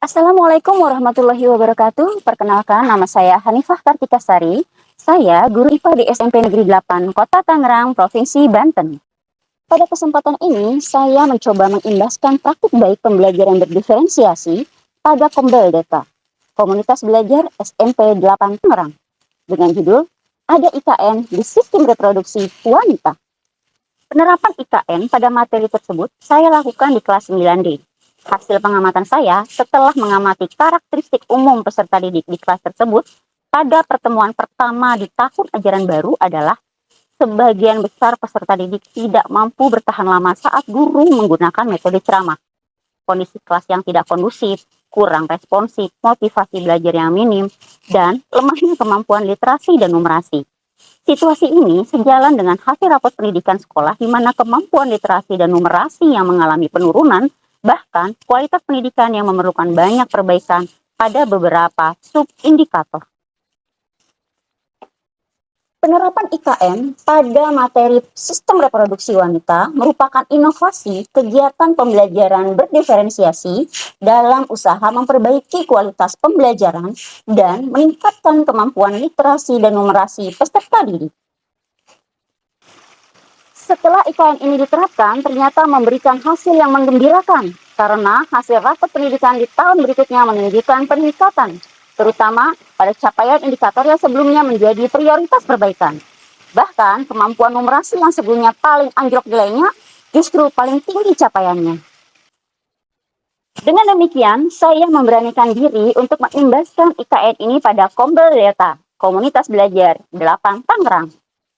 Assalamualaikum warahmatullahi wabarakatuh. Perkenalkan, nama saya Hanifah Kartikasari. Saya guru IPA di SMP Negeri 8, Kota Tangerang, Provinsi Banten. Pada kesempatan ini, saya mencoba mengimbaskan praktik baik pembelajaran berdiferensiasi pada Kombel Data, Komunitas Belajar SMP 8 Tangerang, dengan judul Ada IKN di Sistem Reproduksi Wanita. Penerapan IKN pada materi tersebut saya lakukan di kelas 9D. Hasil pengamatan saya setelah mengamati karakteristik umum peserta didik di kelas tersebut pada pertemuan pertama di tahun ajaran baru adalah sebagian besar peserta didik tidak mampu bertahan lama saat guru menggunakan metode ceramah. Kondisi kelas yang tidak kondusif, kurang responsif, motivasi belajar yang minim, dan lemahnya kemampuan literasi dan numerasi. Situasi ini sejalan dengan hasil rapot pendidikan sekolah di mana kemampuan literasi dan numerasi yang mengalami penurunan, bahkan kualitas pendidikan yang memerlukan banyak perbaikan pada beberapa sub-indikator. Penerapan IKN pada materi sistem reproduksi wanita merupakan inovasi kegiatan pembelajaran berdiferensiasi dalam usaha memperbaiki kualitas pembelajaran dan meningkatkan kemampuan literasi dan numerasi peserta didik. Setelah IKN ini diterapkan, ternyata memberikan hasil yang menggembirakan karena hasil rapot pendidikan di tahun berikutnya menunjukkan peningkatan, terutama pada capaian indikator yang sebelumnya menjadi prioritas perbaikan. Bahkan kemampuan numerasi yang sebelumnya paling anjlok nilainya justru paling tinggi capaiannya. Dengan demikian, saya memberanikan diri untuk mengimbaskan IKN ini pada Kombel Data, Komunitas Belajar 8 Tangerang,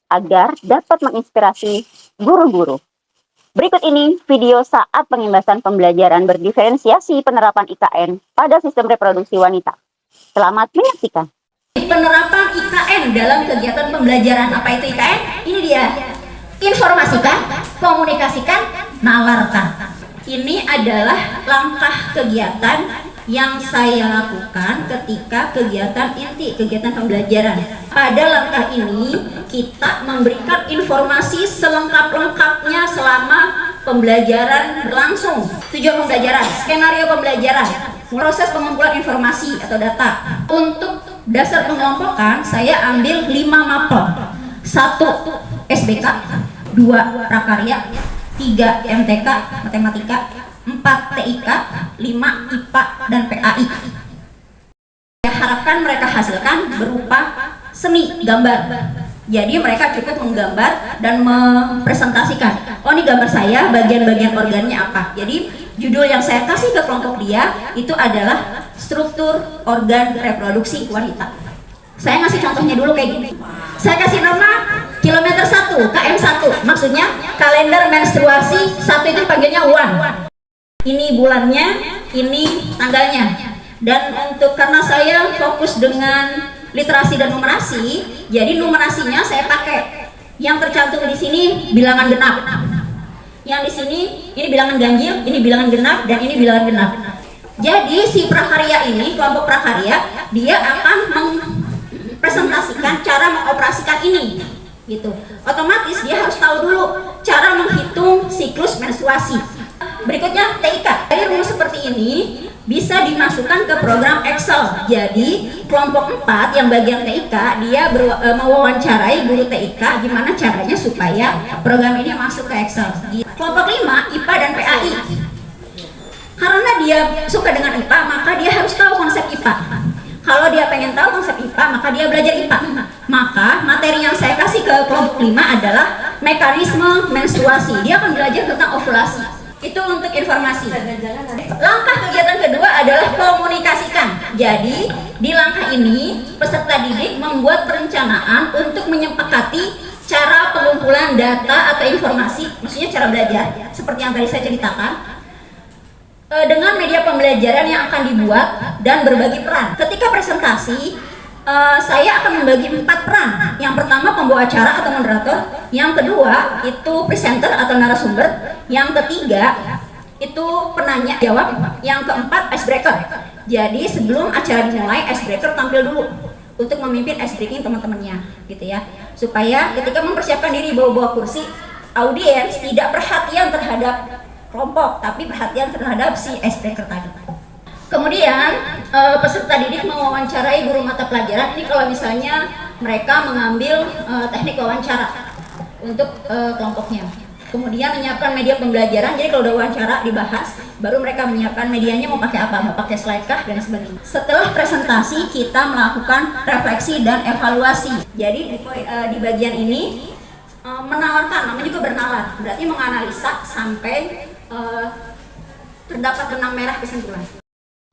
agar dapat menginspirasi guru-guru. Berikut ini video saat pengimbasan pembelajaran berdiferensiasi penerapan IKN pada sistem reproduksi wanita. Selamat menyaksikan. Penerapan IKN dalam kegiatan pembelajaran. Apa itu IKN? Ini dia. Informasikan, komunikasikan, nalarkan. Ini adalah langkah kegiatan yang saya lakukan ketika kegiatan inti, kegiatan pembelajaran. Pada langkah ini, kita memberikan informasi selengkap-lengkapnya selama pembelajaran berlangsung. Tujuan pembelajaran, skenario pembelajaran, proses pengumpulan informasi atau data. Untuk dasar pengelompokan, saya ambil 5 mapel. 1 SBK, 2 prakarya, 3 MTK, matematika, 4 TIK, 5 IPA dan PAI. Saya harapkan mereka hasilkan berupa seni, gambar. Jadi mereka cukup menggambar dan mempresentasikan. Oh, ini gambar saya, bagian-bagian organnya apa. Jadi judul yang saya kasih ke kelompok dia itu adalah struktur organ reproduksi wanita. Saya ngasih contohnya dulu kayak gini. Saya kasih nama kilometer 1, KM1. Maksudnya kalender menstruasi 1 itu dipanggilnya WAN. Ini bulannya, ini tanggalnya. Dan untuk karena saya fokus dengan literasi dan numerasi, jadi numerasinya saya pakai yang tercantum di sini bilangan genap. Yang di sini ini bilangan ganjil, ini bilangan genap, dan ini bilangan genap. Jadi si prakarya ini, kelompok prakarya, dia akan mempresentasikan cara mengoperasikan ini, gitu. Otomatis dia harus tahu dulu cara menghitung siklus menstruasi. Berikutnya TIK. Dari rumus seperti ini bisa dimasukkan ke program Excel. Jadi kelompok 4 yang bagian TIK dia mewawancarai guru TIK gimana caranya supaya program ini masuk ke Excel. Kelompok 5 IPA dan PAI. Karena dia suka dengan IPA, maka dia harus tahu konsep IPA. Kalau dia pengen tahu konsep IPA, maka dia belajar IPA. Maka materi yang saya kasih ke kelompok 5 adalah mekanisme menstruasi. Dia akan belajar tentang ovulasi. Itu untuk informasi. Langkah kegiatan kedua adalah komunikasikan. Jadi di langkah ini peserta didik membuat perencanaan untuk menyepakati cara pengumpulan data atau informasi, maksudnya cara belajar seperti yang tadi saya ceritakan, dengan media pembelajaran yang akan dibuat dan berbagi peran. Ketika presentasi, saya akan membagi 4 peran. Yang pertama pembawa acara atau moderator, yang kedua itu presenter atau narasumber, yang ketiga itu penanya jawab, yang keempat icebreaker. Jadi sebelum acara dimulai, icebreaker tampil dulu untuk memimpin icebreaking teman-temannya, gitu ya, supaya ketika mempersiapkan diri bawa-bawa kursi, audiens tidak perhatian terhadap kelompok, tapi perhatian terhadap si icebreaker tadi. Kemudian peserta didik mewawancarai guru mata pelajaran. Ini kalau misalnya mereka mengambil teknik wawancara untuk kelompoknya. Kemudian menyiapkan media pembelajaran. Jadi kalau udah wawancara dibahas, baru mereka menyiapkan medianya mau pakai apa, mau pakai slide kah dan sebagainya. Setelah presentasi kita melakukan refleksi dan evaluasi. Jadi di bagian ini menawarkan, namanya juga bernalar, berarti menganalisa sampai terdapat benang merah kesimpulan.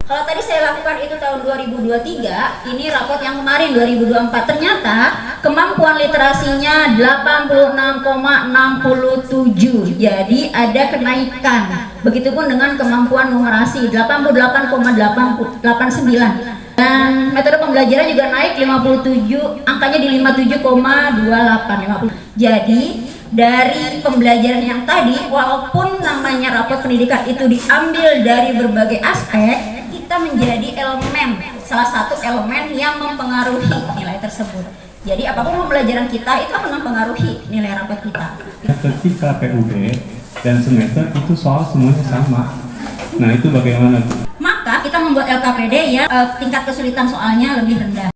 Kalau tadi saya lakukan itu tahun 2023, ini rapot yang kemarin 2024, ternyata kemampuan literasinya 86,67. Jadi ada kenaikan. Begitupun dengan kemampuan numerasi 88,89. Dan metode pembelajaran juga naik 57, angkanya di 57,28. Jadi dari pembelajaran yang tadi, walaupun namanya rapot pendidikan itu diambil dari berbagai aspek, kita menjadi salah satu elemen yang mempengaruhi nilai tersebut. Jadi apapun pembelajaran kita itu akan mempengaruhi nilai rapot kita. Ketika PUB dan semester itu soal semuanya sama. Nah itu bagaimana? Maka kita membuat LKPD ya tingkat kesulitan soalnya lebih rendah.